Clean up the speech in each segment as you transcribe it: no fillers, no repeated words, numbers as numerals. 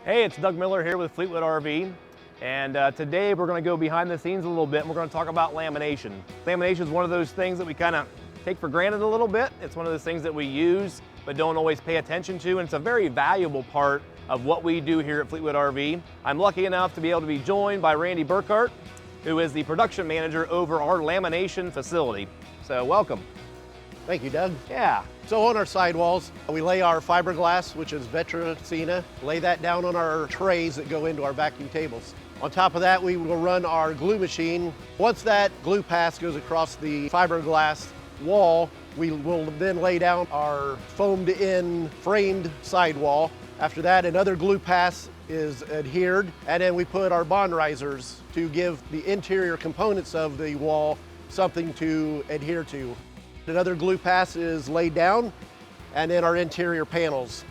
Hey, it's Doug Miller here with Fleetwood RV, and today we're going to go behind the scenes a little bit and we're going to talk about lamination. Lamination is one of those things that we kind of take for granted a little bit. It's one of those things that we use but don't always pay attention to, and it's a very valuable part of what we do here at Fleetwood RV. I'm lucky enough to be able to be joined by Randy Burkhart, who is the production manager over our lamination facility. So welcome. Thank you, Doug. Yeah. So on our sidewalls, we lay our fiberglass, which is Vetracena, lay that down on our trays that go into our vacuum tables. On top of that, we will run our glue machine. Once that glue pass goes across the fiberglass wall, we will then lay down our foamed in framed sidewall. After that, another glue pass is adhered, and then we put our bond risers to give the interior components of the wall something to adhere to. Another glue pass is laid down, and then our interior panels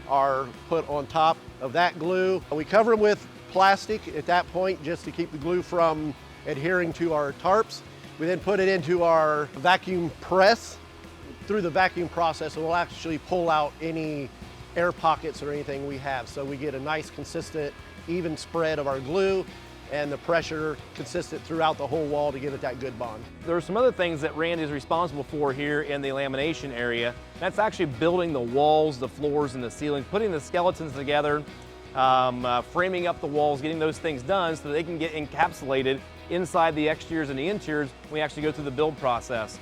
are put on top of that glue. We cover them with plastic at that point just to keep the glue from adhering to our tarps. We then put it into our vacuum press. Through the vacuum process, it will actually pull out any air pockets or anything we have. So we get a nice, consistent, even spread of our glue, and the pressure consistent throughout the whole wall to give it that good bond. There are some other things that Randy is responsible for here in the lamination area. That's actually building the walls, the floors, and the ceiling, putting the skeletons together, framing up the walls, getting those things done so they can get encapsulated inside the exteriors and the interiors when we actually go through the build process.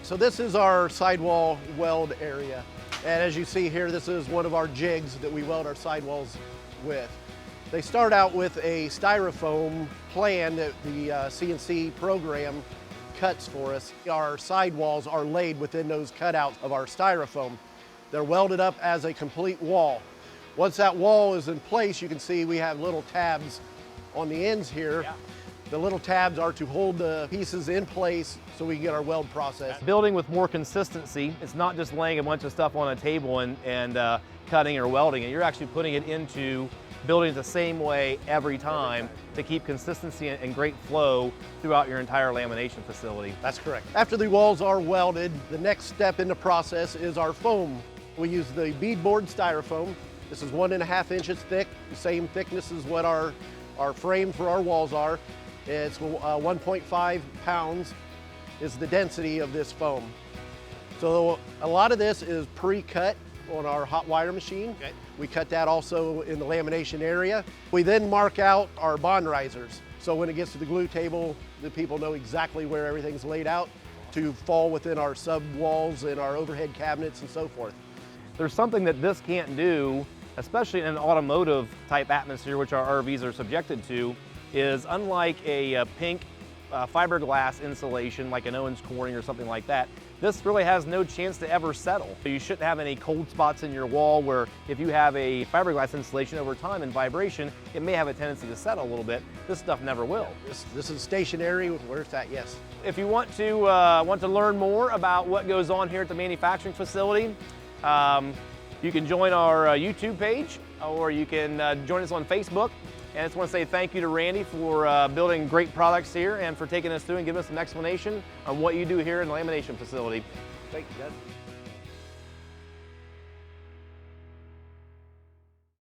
So this is our sidewall weld area. And as you see here, this is one of our jigs that we weld our sidewalls with. They start out with a styrofoam plan that the CNC program cuts for us. Our sidewalls are laid within those cutouts of our styrofoam. They're welded up as a complete wall. Once that wall is in place, you can see we have little tabs on the ends here. Yeah. The little tabs are to hold the pieces in place so we can get our weld process. Building with more consistency, it's not just laying a bunch of stuff on a table and cutting or welding it. You're actually putting it into building it the same way every time to keep consistency and great flow throughout your entire lamination facility. That's correct. After the walls are welded, the next step in the process is our foam. We use the beadboard styrofoam. This is 1.5 inches thick, the same thickness as what our frame for our walls are. It's 1.5 pounds is the density of this foam. So a lot of this is pre-cut on our hot wire machine. Okay. We cut that also in the lamination area. We then mark out our bond risers. So when it gets to the glue table, the people know exactly where everything's laid out to fall within our sub walls and our overhead cabinets and so forth. There's something that this can't do, especially in an automotive type atmosphere, which our RVs are subjected to, is unlike a pink fiberglass insulation like an Owens Corning or something like that, this really has no chance to ever settle. You shouldn't have any cold spots in your wall where if you have a fiberglass insulation over time and vibration, it may have a tendency to settle a little bit. This stuff never will. This is stationary where it's at, yes. If you want to learn more about what goes on here at the manufacturing facility, you can join our YouTube page, or you can join us on Facebook. And I just want to say thank you to Randy for building great products here and for taking us through and giving us an explanation on what you do here in the lamination facility. Thank you, Dad.